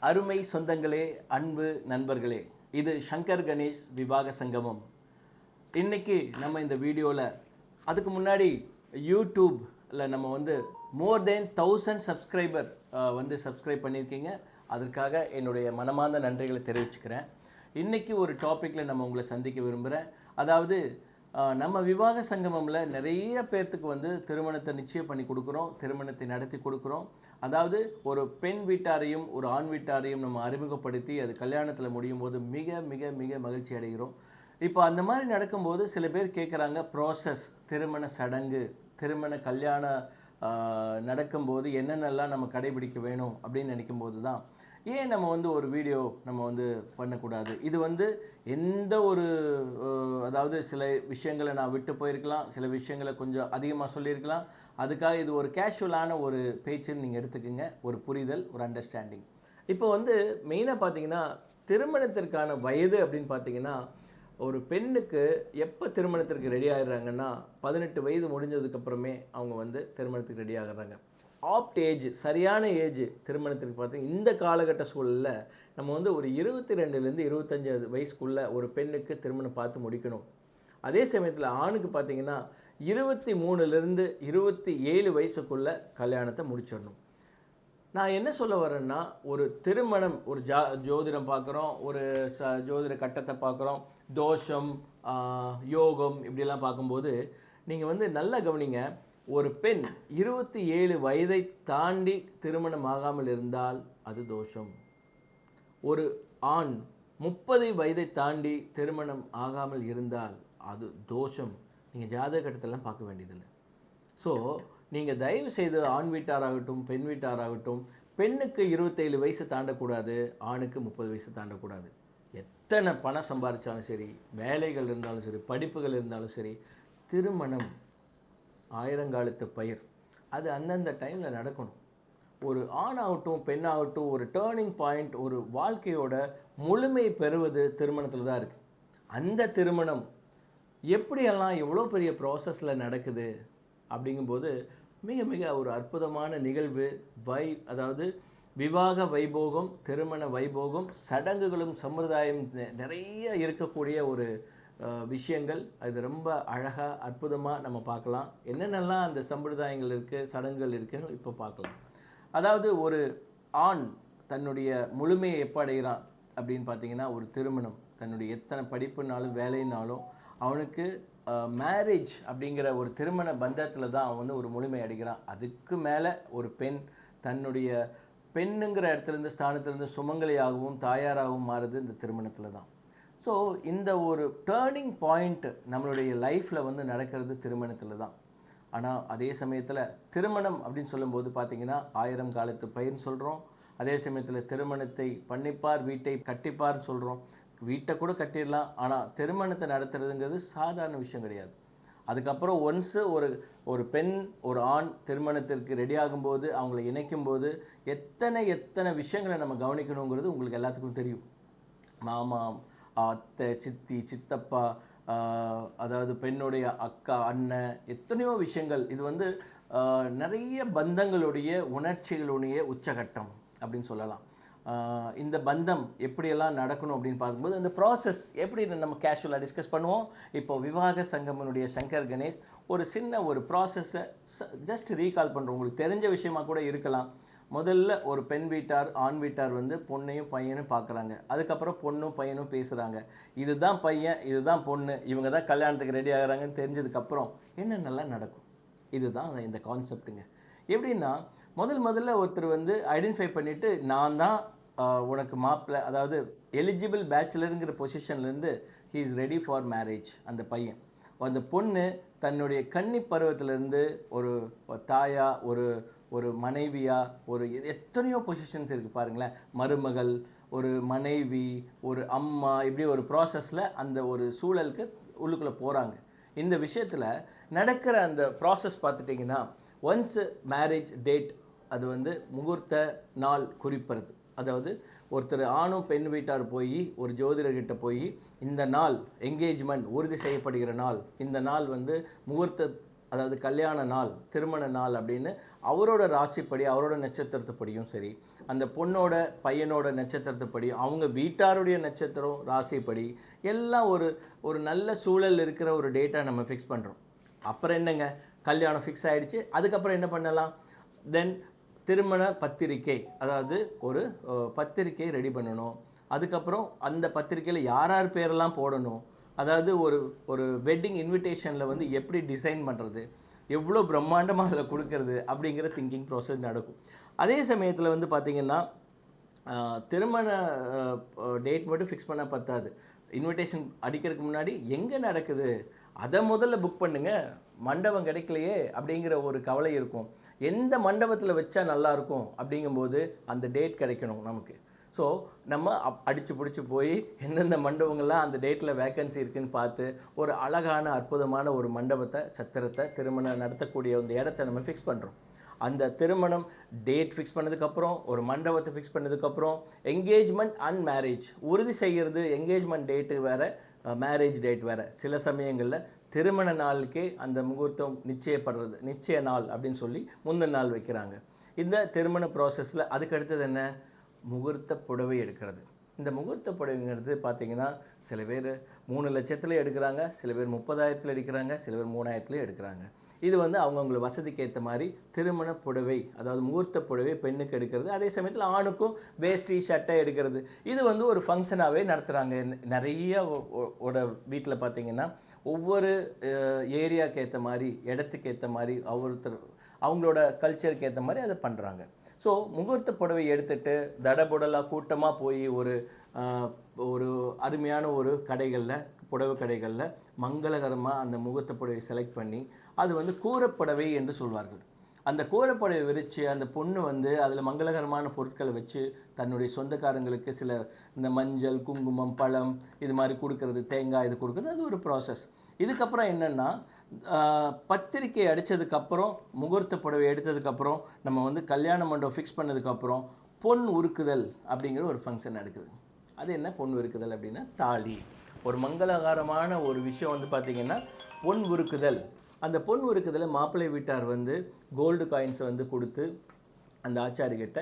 அருமை சொந்தங்களே, அன்பு நண்பர்களே, இது சங்கர் கணேஷ் விவாக சங்கமம். இன்னைக்கு நம்ம இந்த வீடியோவில் அதுக்கு முன்னாடி யூடியூப்ல நம்ம வந்து மோர் தென் 1000 சப்ஸ்கிரைபர் சப்ஸ்கிரைப் பண்ணியிருக்கீங்க. அதற்காக என்னுடைய மனமார்ந்த நன்றிகளை தெரிவிச்சுக்கிறேன். இன்னைக்கு ஒரு டாப்பிக்கில் நம்ம உங்களை சந்திக்க விரும்புகிறேன். அதாவது நம்ம விவாக சங்கமமில் நிறைய பேர்த்துக்கு திருமணத்தை நிச்சயம் பண்ணி கொடுக்குறோம், திருமணத்தை நடத்தி கொடுக்குறோம். அதாவது ஒரு பெண் வீட்டாரையும் ஒரு ஆண் வீட்டாரையும் நம்ம அறிமுகப்படுத்தி அது கல்யாணத்தில் முடியும் போது மிக மிக மிக மகிழ்ச்சி அடைகிறோம். இப்போ அந்த மாதிரி நடக்கும்போது சில பேர் கேட்குறாங்க, ப்ராசஸ், திருமண சடங்கு, திருமண கல்யாணம் நடக்கும்போது என்னென்னலாம் நம்ம கடைபிடிக்க வேணும் அப்படின்னு நினைக்கும்போது தான் ஏன் நம்ம ஒரு வீடியோ நம்ம பண்ணக்கூடாது. இது எந்த ஒரு அதாவது சில விஷயங்களை நான் விட்டு போயிருக்கலாம், சில விஷயங்களை கொஞ்சம் அதிகமாக சொல்லியிருக்கலாம். அதுக்காக இது ஒரு கேஷுவலான ஒரு பேச்சுன்னு நீங்கள் எடுத்துக்கோங்க, ஒரு புரிதல், ஒரு அண்டர்ஸ்டாண்டிங். இப்போ மெயினாக பார்த்தீங்கன்னா திருமணத்திற்கான வயது அப்படின்னு பார்த்தீங்கன்னா, ஒரு பெண்ணுக்கு எப்போ திருமணத்திற்கு ரெடி ஆகிடுறாங்கன்னா 18 வயது முடிஞ்சதுக்கப்புறமே அவங்க திருமணத்துக்கு ரெடி ஆகிறாங்க. ஆப்ட் ஏஜ், சரியான ஏஜ் திருமணத்திற்கு பார்த்தீங்கன்னா இந்த காலகட்ட சூழலில் நம்ம ஒரு 22லேருந்து 25 வயசுக்குள்ளே ஒரு பெண்ணுக்கு திருமணம் பார்த்து முடிக்கணும். அதே சமயத்தில் ஆணுக்கு பார்த்தீங்கன்னா 23லேருந்து 27 வயசுக்குள்ளே கல்யாணத்தை முடிச்சிடணும். நான் என்ன சொல்ல வரேன்னா, ஒரு திருமணம், ஒரு ஜோதிடம் பார்க்குறோம், ஒரு ஜோதிட கட்டத்தை பார்க்குறோம், தோஷம், யோகம் இப்படிலாம் பார்க்கும்போது நீங்கள் நல்லா கவனிங்க. ஒரு பெண் 27 வயதை தாண்டி திருமணம் ஆகாமல் இருந்தால் அது தோஷம். ஒரு ஆண் 30 வயதை தாண்டி திருமணம் ஆகாமல் இருந்தால் அது தோஷம். நீங்கள் ஜாதக கட்டத்தெல்லாம் பார்க்க வேண்டியதில்லை. ஸோ நீங்கள் தயவு செய்து ஆண் வீட்டாராகட்டும் பெண் வீட்டாராகட்டும், பெண்ணுக்கு 27 வயசு தாண்டக்கூடாது, ஆணுக்கு 30 வயசு தாண்டக்கூடாது. எத்தனை பணம் சம்பாதிச்சாலும் சரி, வேலைகள் இருந்தாலும் சரி, படிப்புகள் இருந்தாலும் சரி, திருமணம் ஆயிரங்காலத்து பயிர். அது அந்தந்த டைமில் நடக்கணும். ஒரு ஆணாகட்டும் பெண்ணாகட்டும் ஒரு டேர்னிங் பாயிண்ட், ஒரு வாழ்க்கையோட முழுமை பெறுவது திருமணத்தில் தான் இருக்குது. அந்த திருமணம் எப்படியெல்லாம் எவ்வளோ பெரிய ப்ராசஸில் நடக்குது அப்படிங்கும்போது மிக மிக ஒரு அற்புதமான நிகழ்வு. அதாவது விவாக வைபோகம், திருமண வைபோகம், சடங்குகளும் சம்பிரதாயம் நிறைய இருக்கக்கூடிய ஒரு விஷயங்கள். அது ரொம்ப அழகாக அற்புதமாக நம்ம பார்க்கலாம். என்னென்னலாம் அந்த சம்பிரதாயங்கள் இருக்குது, சடங்குகள் இருக்குன்னு இப்போ பார்க்கலாம். அதாவது ஒரு ஆண் தன்னுடைய முழுமையை எப்போ அடைகிறான் அப்படின்னு பார்த்தீங்கன்னா, ஒரு திருமணம், தன்னுடைய எத்தனை படிப்புனாலும் வேலைனாலும் அவனுக்கு மேரேஜ் அப்படிங்கிற ஒரு திருமண பந்தத்தில் தான் அவன் ஒரு முழுமை அடைகிறான். அதுக்கு மேலே ஒரு பெண் தன்னுடைய பெண்ணுங்கிற இடத்துலேருந்து ஸ்தானத்துலேருந்து சுமங்கலியாகவும் தாயாராகவும் மாறுது இந்த திருமணத்தில் தான். ஸோ இந்த ஒரு டேர்னிங் பாயிண்ட் நம்மளுடைய லைஃப்பில் நடக்கிறது திருமணத்தில் தான். ஆனால் அதே சமயத்தில் திருமணம் அப்படின்னு சொல்லும்போது பார்த்தீங்கன்னா 1000 காலத்து பயிர்னு சொல்கிறோம். அதே சமயத்தில் திருமணத்தை பண்ணிப்பார் வீட்டை கட்டிப்பார்னு சொல்கிறோம். வீட்டை கூட கட்டிடலாம், ஆனால் திருமணத்தை நடத்துறதுங்கிறது சாதாரண விஷயம் கிடையாது. அதுக்கப்புறம் ஒன்ஸு ஒரு பெண் ஒரு ஆண் திருமணத்திற்கு ரெடி ஆகும்போது, அவங்கள இணைக்கும்போது எத்தனை விஷயங்களை நம்ம கவனிக்கணுங்கிறது உங்களுக்கு எல்லாத்துக்கும் தெரியும். மாமா, அத்தை, சித்தி, சித்தப்பா, அதாவது பெண்ணுடைய அக்கா, அண்ணன், எத்தனையோ விஷயங்கள். இது நிறைய பந்தங்களுடைய உணர்ச்சிகளுடைய உச்சகட்டம் அப்படின்னு சொல்லலாம். இந்த பந்தம் எப்படியெல்லாம் நடக்கணும் அப்படின்னு பார்க்கும்போது அந்த ப்ராசஸ் எப்படி நம்ம கேஷுவலாக டிஸ்கஸ் பண்ணுவோம். இப்போ விவாக சங்கமனுடைய சங்கர் கணேஷ் ஒரு சின்ன ஒரு ப்ராசஸை ஜஸ்ட் ரீகால் பண்ணுறோம். உங்களுக்கு தெரிஞ்ச விஷயமா கூட இருக்கலாம். முதல்ல ஒரு பெண் வீட்டார் ஆண் வீட்டார் பொண்ணையும் பையனும் பார்க்குறாங்க. அதுக்கப்புறம் பொண்ணும் பையனும் பேசுகிறாங்க. இதுதான் பையன், இதுதான் பொண்ணு, இவங்க தான் கல்யாணத்துக்கு ரெடி ஆகிறாங்கன்னு தெரிஞ்சதுக்கப்புறம் என்னென்னலாம் நடக்கும். இதுதான் இந்த கான்செப்ட்டுங்க. எப்படின்னா முதல்ல ஒருத்தர் ஐடென்டிஃபை பண்ணிவிட்டு, நான் தான் உனக்கு மாப்பிள்ளை, அதாவது எலிஜிபிள் பேச்சுலருங்கிற பொசிஷன்லேருந்து he is ready for marriage. அந்த பையன், அந்த பொண்ணு தன்னுடைய கன்னி பருவத்திலேருந்து ஒரு தாயா, ஒரு மனைவியா, ஒரு எத்தனையோ பொசிஷன்ஸ் இருக்குது பாருங்களேன். மருமகள், ஒரு மனைவி, ஒரு அம்மா, இப்படி ஒரு ப்ராசஸில் அந்த ஒரு சூழலுக்கு உள்ளுக்குள்ளே போகிறாங்க. இந்த விஷயத்தில் நடக்கிற அந்த ப்ராசஸ் பார்த்துட்டிங்கன்னா, ஒன்ஸ் மேரேஜ் டேட், அது முகூர்த்த நாள் குறிப்பிடுறது. அதாவது ஒருத்தர் ஆணும் பெண் வீட்டார் போய் ஒரு ஜோதிடர்கிட்ட போய் இந்த நாள் என்கேஜ்மெண்ட் உறுதி செய்யப்படுகிற நாள், இந்த நாள் முகூர்த்த அதாவது கல்யாண நாள், திருமண நாள் அப்படின்னு அவரோட ராசிப்படி, அவரோட நட்சத்திரத்துப்படியும் சரி, அந்த பொண்ணோட பையனோட நட்சத்திரத்துப்படி, அவங்க வீட்டாருடைய நட்சத்திரம் ராசிப்படி எல்லாம் ஒரு நல்ல சூழல் இருக்கிற ஒரு டேட்டா நம்ம ஃபிக்ஸ் பண்ணுறோம். அப்புறம் என்னங்க, கல்யாணம் ஃபிக்ஸ் ஆகிடுச்சு. அதுக்கப்புறம் என்ன பண்ணலாம்? தென் திருமண பத்திரிக்கை, அதாவது ஒரு பத்திரிக்கை ரெடி பண்ணணும். அதுக்கப்புறம் அந்த பத்திரிக்கையில் யார் யார் பேரெல்லாம் போடணும், அதாவது ஒரு வெட்டிங் இன்விடேஷனில் வந்து எப்படி டிசைன் பண்ணுறது, எவ்வளோ பிரம்மாண்டமாக அதில் கொடுக்கறது அப்படிங்கிற திங்கிங் ப்ராசஸ் நடக்கும். அதே சமயத்தில் வந்து பார்த்திங்கன்னா திருமண டேட் மட்டும் ஃபிக்ஸ் பண்ணால் பத்தாது. இன்விடேஷன் அடிக்கிறதுக்கு முன்னாடி எங்கே நடக்குது அதை முதல்ல புக் பண்ணுங்கள். மண்டபம் கிடைக்கலையே அப்படிங்கிற ஒரு கவலை இருக்கும். எந்த மண்டபத்தில் வச்சா நல்லாயிருக்கும் அப்படிங்கும்போது அந்த டேட் கிடைக்கணும் நமக்கு. ஸோ நம்ம அடித்து பிடிச்சி போய் எந்தெந்த மண்டபங்கள்லாம் அந்த டேட்டில் வேக்கன்சி இருக்குதுன்னு பார்த்து ஒரு அழகான அற்புதமான ஒரு மண்டபத்தை, சத்திரத்தை, திருமணம் நடத்தக்கூடிய அந்த இடத்த நம்ம ஃபிக்ஸ் பண்ணுறோம். அந்த திருமணம் டேட் ஃபிக்ஸ் பண்ணதுக்கப்புறம், ஒரு மண்டபத்தை ஃபிக்ஸ் பண்ணதுக்கப்புறம், என்கேஜ்மெண்ட் அண்ட் மேரேஜ் உறுதி செய்கிறது. என்கேஜ்மெண்ட் டேட்டு வேறு, மேரேஜ் டேட் வேறு. சில சமயங்களில் திருமண நாளுக்கே அந்த முகூர்த்தம் நிச்சயப்படுறது, நிச்சய நாள் அப்படின்னு சொல்லி முந்தின நாள் வைக்கிறாங்க. இந்த திருமண ப்ராசஸில் அதுக்கு அடுத்தது என்ன? முகூர்த்த புடவை எடுக்கிறது. இந்த முகூர்த்த புடவைங்கிறது பார்த்திங்கன்னா சில பேர் 3 லட்சத்தில் எடுக்கிறாங்க, சில பேர் 30,000 எடுக்கிறாங்க, சில பேர் 3,000 எடுக்கிறாங்க. இது வந்து அவங்கவுங்கள வசதிக்கு ஏற்ற மாதிரி திருமண புடவை, அதாவது முகூர்த்த புடவை பெண்ணுக்கு எடுக்கிறது. அதே சமயத்தில் ஆணுக்கும் வேஷ்டி சட்டை எடுக்கிறது. இது வந்து ஒரு ஃபங்க்ஷனாகவே நடத்துகிறாங்க. நிறைய வீட்டில் பார்த்திங்கன்னா ஒவ்வொரு ஏரியாவுக்கு ஏற்ற மாதிரி, இடத்துக்கு ஏற்ற மாதிரி, அவங்களோட கல்ச்சருக்கு ஏற்ற மாதிரி அதை பண்ணுறாங்க. ஸோ முகூர்த்த புடவை எடுத்துகிட்டு தடபுடலாக கூட்டமாக போய் ஒரு அருமையான ஒரு கடைகளில், புடவை கடைகளில் மங்களகரமாக அந்த முகூர்த்த புடவை செலக்ட் பண்ணி அது வந்து கூரப்புடவை என்று சொல்வார்கள். அந்த கூரப்புடவை விரித்து அந்த பொண்ணு வந்து அதில் மங்களகரமான பொருட்களை வச்சு தன்னுடைய சொந்தக்காரங்களுக்கு சில இந்த மஞ்சள், குங்குமம், பழம் இது மாதிரி கொடுக்கறது, தேங்காய் இது கொடுக்குறது, அது ஒரு ப்ராசஸ். இதுக்கப்புறம் என்னென்னா பத்திரிக்கை அடித்ததுக்கப்புறம், முகூர்த்த புடவை எடுத்ததுக்கப்புறம், நம்ம வந்து கல்யாண மண்டபம் ஃபிக்ஸ் பண்ணதுக்கப்புறம் பொன் உருக்குதல் அப்படிங்கிற ஒரு ஃபங்க்ஷன் நடக்குது. அது என்ன பொன் உருக்குதல் அப்படின்னா தாலி. ஒரு மங்களகரமான ஒரு விஷயம் வந்து பார்த்திங்கன்னா பொன் உருக்குதல். அந்த பொன் உருக்குதலை மாப்பிள்ளை வீட்டார் வந்து கோல்டு காயின்ஸை வந்து கொடுத்து அந்த ஆச்சாரிகிட்ட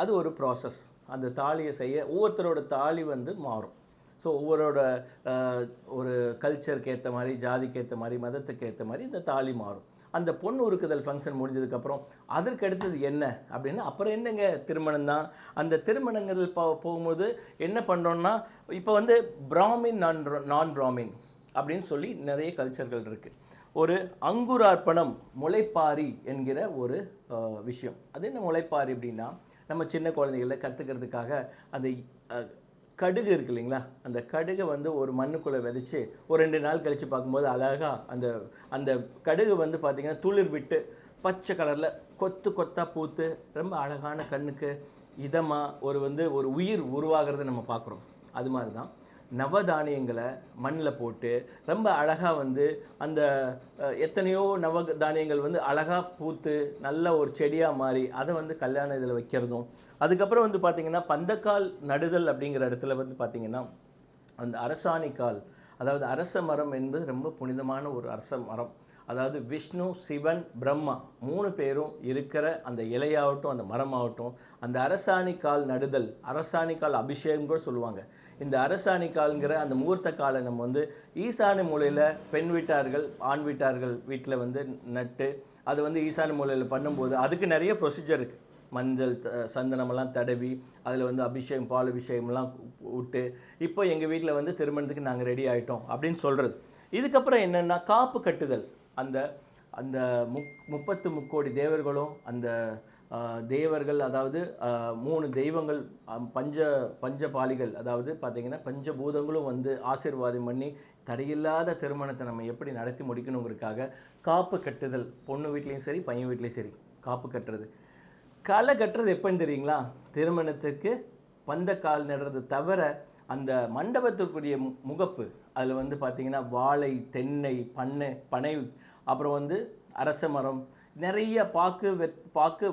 அது ஒரு ப்ராசஸ். அந்த தாலியை செய்ய ஒவ்வொருத்தரோட தாலி வந்து மாறும். ஸோ ஒவ்வொருட ஒரு கல்ச்சருக்கு ஏற்ற மாதிரி, ஜாதிக்கு ஏற்ற மாதிரி, மதத்துக்கு ஏற்ற மாதிரி இந்த தாலி மாறும். அந்த பொன் உருக்குதல் ஃபங்க்ஷன் முடிஞ்சதுக்கப்புறம் அதற்கு அடுத்தது என்ன அப்படின்னா, அப்புறம் என்னங்க, திருமணம் தான். அந்த திருமணங்கள் போகும்போது என்ன பண்ணுறோன்னா, இப்போ வந்து பிராமின், நான் பிராமின் அப்படின்னு சொல்லி நிறைய கல்ச்சர்கள் இருக்குது. ஒரு அங்குரார்ப்பணம், முளைப்பாரி என்கிற ஒரு விஷயம். அது என்ன முளைப்பாரி அப்படின்னா, நம்ம சின்ன குழந்தைகளை கற்றுக்கிறதுக்காக அந்த கடுகு இருக்கு இல்லைங்களா, அந்த கடுகை வந்து ஒரு மண்ணுக்குள்ளே விதைச்சி ஒரு 2 நாள் கழித்து பார்க்கும்போது அழகாக அந்த கடுகு வந்து பார்த்திங்கன்னா துளிர் விட்டு பச்சை கலரில் கொத்து கொத்தாக பூத்து ரொம்ப அழகான கண்ணுக்கு இதமாக ஒரு உயிர் உருவாகிறத நம்ம பார்க்குறோம். அது மாதிரி தான் நவதானியங்களை மண்ணில் போட்டு ரொம்ப அழகாக வந்து அந்த எத்தனையோ நவதானியங்கள் வந்து அழகாக பூத்து நல்ல ஒரு செடியாக மாறி அதை வந்து கல்யாண இதில் வைக்கிறதும். அதுக்கப்புறம் வந்து பார்த்திங்கன்னா பந்தக்கால் நடுதல் அப்படிங்கிற இடத்துல வந்து பார்த்திங்கன்னா அந்த அரசாணிக்கால், அதாவது அரச மரம் என்பது ரொம்ப புனிதமான ஒரு அரச மரம். அதாவது விஷ்ணு, சிவன், பிரம்மா 3 பேரும் இருக்கிற அந்த இலையாகட்டும், அந்த மரமாகட்டும், அந்த அரசாணிக்கால் நடுதல், அரசாணிக்கால் அபிஷேகம் கூட சொல்லுவாங்க. இந்த அரசாணிக்கால்ங்கிற அந்த முகூர்த்த காலை நம்ம வந்து ஈசான மூலையில் பெண் வீட்டார்கள், ஆண் வீட்டார்கள் வீட்டில் வந்து நட்டு அது வந்து ஈசான மூலையில் பண்ணும்போது அதுக்கு நிறைய ப்ரொசீஜர் இருக்குது. மஞ்சள், சந்தனமெல்லாம் தடவி அதில் வந்து அபிஷேகம், பால் அபிஷேகம்லாம் விட்டு இப்போ எங்கள் வீட்டில் வந்து திருமணத்துக்கு நாங்கள் ரெடி ஆகிட்டோம் அப்படின்னு சொல்கிறது. இதுக்கப்புறம் என்னென்னா காப்பு கட்டுதல். அந்த அந்த 30 முக்கோடி தேவர்களும் அந்த தேவர்கள், அதாவது 3 தெய்வங்கள், பஞ்சபாலிகள், அதாவது பார்த்திங்கன்னா பஞ்சபூதங்களும் வந்து ஆசீர்வாதம் பண்ணி தடையில்லாத திருமணத்தை நம்ம எப்படி நடத்தி முடிக்கணுங்கிறதுக்காக காப்பு கட்டுதல். பொண்ணு வீட்லேயும் சரி, பையன் வீட்லேயும் சரி காப்பு கட்டுறது. களை கட்டுறது எப்போன்னு தெரியுங்களா? திருமணத்துக்கு பந்தக்கால் நடுறது தவிர அந்த மண்டபத்திற்குரிய முகப்பு, அதில் வந்து பார்த்திங்கன்னா வாழை, தென்னை, பனை, அப்புறம் வந்து அரச மரம், நிறைய பாக்கு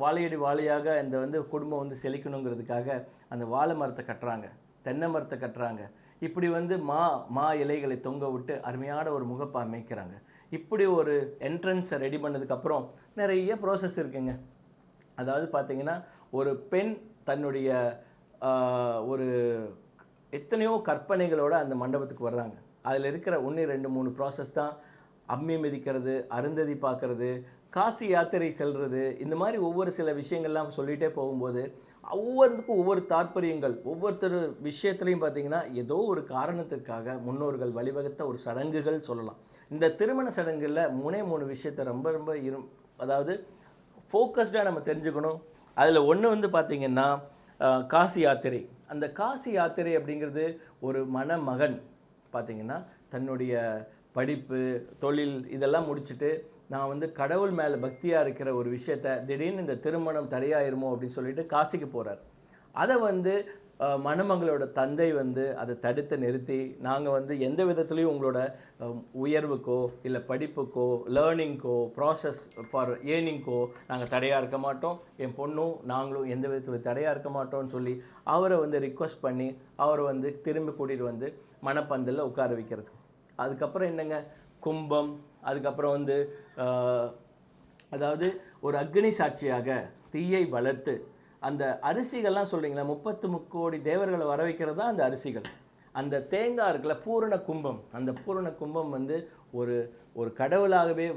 வாழையடி வாழையாக இந்த வந்து குடும்பம் வந்து செழிக்கணுங்கிறதுக்காக அந்த வாழை மரத்தை கட்டுறாங்க, தென்னை மரத்தை கட்டுறாங்க. இப்படி வந்து மா இலைகளை தொங்க விட்டு அருமையான ஒரு முகப்பை அமைக்கிறாங்க. இப்படி ஒரு என்ட்ரன்ஸை ரெடி பண்ணதுக்கப்புறம் நிறைய ப்ராசஸ் இருக்குங்க. அதாவது பார்த்தீங்கன்னா ஒரு பெண் தன்னுடைய ஒரு எத்தனையோ கற்பனைகளோடு அந்த மண்டபத்துக்கு வர்றாங்க. அதில் இருக்கிற 1 2 3 ப்ராசஸ் தான் அம்மி மிதிக்கிறது, அருந்ததி பார்க்கறது, காசி யாத்திரை செல்வது. இந்த மாதிரி ஒவ்வொரு சில விஷயங்கள்லாம் சொல்லிகிட்டே போகும்போது ஒவ்வொருத்துக்கும் ஒவ்வொரு தாற்பயங்கள், ஒவ்வொருத்தர் விஷயத்துலையும் பார்த்தீங்கன்னா ஏதோ ஒரு காரணத்திற்காக முன்னோர்கள் வழிவகுத்த ஒரு சடங்குகள் சொல்லலாம். இந்த திருமண சடங்குகளில் 3 விஷயத்தை ரொம்ப ரொம்ப அதாவது ஃபோக்கஸ்டாக நம்ம தெரிஞ்சுக்கணும். அதில் ஒன்று வந்து பார்த்திங்கன்னா காசி யாத்திரை. அந்த காசி யாத்திரை அப்படிங்கிறது ஒரு மணமகன் பார்த்திங்கன்னா தன்னுடைய படிப்பு, தொழில் இதெல்லாம் முடிச்சுட்டு நான் வந்து கடவுள் மேலே பக்தியாக இருக்கிற ஒரு விஷயத்த திடீர்னு இந்த திருமணம் தடையாயிருமோ அப்படின்னு சொல்லிட்டு காசிக்கு போகிறார். அதை வந்து மணமகளோட தந்தை வந்து அதை தடுத்து நிறுத்தி, நாங்கள் வந்து எந்த விதத்துலேயும் உங்களோட உயர்வுக்கோ இல்லை படிப்புக்கோ லேர்னிங்க்கோ ப்ராசஸ் ஃபார் ஏர்னிங்க்கோ நாங்கள் தடையாக இருக்க மாட்டோம், என் பொண்ணும் நாங்களும் எந்த விதத்தில் தடையாக இருக்க மாட்டோம்னு சொல்லி அவரை வந்து ரிக்வஸ்ட் பண்ணி அவரை வந்து திரும்பி கூட்டிகிட்டு வந்து மணப்பந்தலில் உட்கார வைக்கிறது. அதுக்கப்புறம் என்னங்க, கும்பம். அதுக்கப்புறம் வந்து அதாவது ஒரு அக்னி சாட்சியாக தீயை வளர்த்து அந்த அரிசிகள்லாம் சொல்கிறீங்களா, 33 கோடி தேவர்களை வர வைக்கிறது தான் அந்த அரிசிகள். அந்த தேங்காய் இருக்குல்ல, பூரண கும்பம். அந்த பூரண கும்பம் வந்து ஒரு ஒரு கடவுளாகவே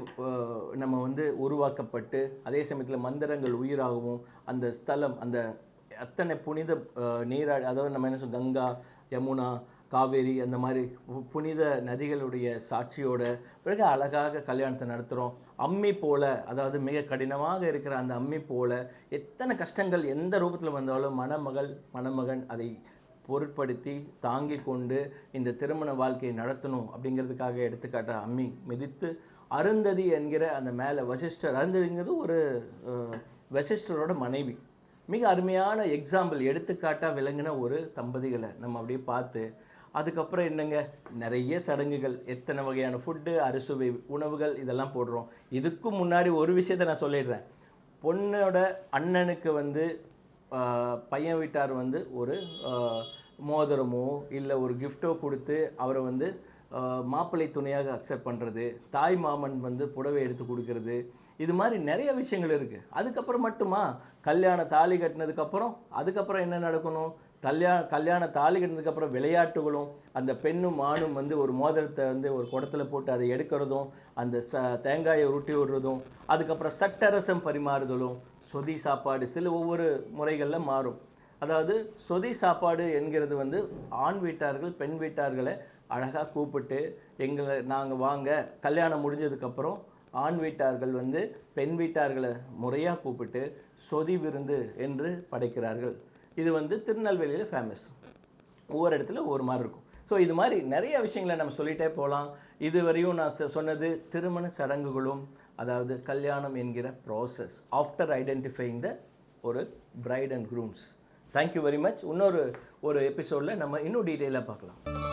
நம்ம வந்து உருவாக்கப்பட்டு, அதே சமயத்தில் மந்திரங்கள் உயிராகவும் அந்த ஸ்தலம் அந்த அத்தனை புனித நீராடி, அதாவது நம்ம என்ன சொல்ல கங்கா, யமுனா, காவேரி அந்த மாதிரி புனித நதிகளுடைய சாட்சியோட மிக அழகாக கல்யாணத்தை நடத்துகிறோம். அம்மி போல, அதாவது மிக கடினமாக இருக்கிற அந்த அம்மி போல எத்தனை கஷ்டங்கள் எந்த ரூபத்தில் வந்தாலும் மணமகன் அதை பொருட்படுத்தி தாங்கி கொண்டு இந்த திருமண வாழ்க்கையை நடத்தணும் அப்படிங்கிறதுக்காக எடுத்துக்காட்ட அம்மி மிதித்து அருந்ததி என்கிற அந்த மேலே வசிஷ்டர், அருந்ததிங்கிறது ஒரு வசிஷ்டரோட மனைவி, மிக அருமையான எக்ஸாம்பிள் எடுத்துக்காட்டாக விளங்கின ஒரு தம்பதிகளை நம்ம அப்படியே பார்த்து, அதுக்கப்புறம் என்னங்க நிறைய சடங்குகள், எத்தனை வகையான ஃபுட்டு, அறுசுவை உணவுகள் இதெல்லாம் போடுறோம். இதுக்கும் முன்னாடி ஒரு விஷயத்தை நான் சொல்லிடுறேன். பொண்ணோட அண்ணனுக்கு வந்து பையன் வீட்டார் வந்து ஒரு மோதிரமோ இல்லை ஒரு கிஃப்டோ கொடுத்து அவரை வந்து மாப்பிள்ளை துணையாக அக்செப்ட் பண்ணுறது, தாய் மாமன் வந்து புடவை எடுத்து கொடுக்கறது, இது மாதிரி நிறைய விஷயங்கள் இருக்குது. அதுக்கப்புறம் மட்டுமா கல்யாண தாலி கட்டினதுக்கப்புறம் அதுக்கப்புறம் என்ன நடக்கணும், கல்யாண தாலி கட்டினதுக்கப்புறம் விளையாட்டுகளும், அந்த பெண்ணும் ஆணும் வந்து ஒரு மோதிரத்தை வந்து ஒரு குடத்தில் போட்டு அதை எடுக்கிறதும், அந்த தேங்காயை உருட்டி விடுறதும், அதுக்கப்புறம் சட்டரசம் பரிமாறுதலும், சொதி சாப்பாடு சில ஒவ்வொரு முறைகளில் மாறும். அதாவது சொதி சாப்பாடு என்கிறது வந்து ஆண் வீட்டார்கள் பெண் வீட்டார்களை அழகாக கூப்பிட்டு நாங்கள் வாங்க, கல்யாணம் முடிஞ்சதுக்கப்புறம் ஆண் வீட்டார்கள் வந்து பெண் வீட்டார்களை முறையாக கூப்பிட்டு சொதி விருந்து என்று படைக்கிறார்கள். இது வந்து திருநெல்வேலியில் ஃபேமஸ். ஒவ்வொரு இடத்துல ஒவ்வொரு மாதிரி இருக்கும். ஸோ இது மாதிரி நிறைய விஷயங்களை நம்ம சொல்லிகிட்டே போகலாம். இதுவரையும் நான் சொன்னது திருமண சடங்குகளும், அதாவது கல்யாணம் என்கிற ப்ராசஸ் ஆஃப்டர் ஐடென்டிஃபைங் த ஒரு bride and grooms. Thank you very much. இன்னொரு எபிசோடில் நம்ம இன்னும் டீட்டெயிலாக பார்க்கலாம்.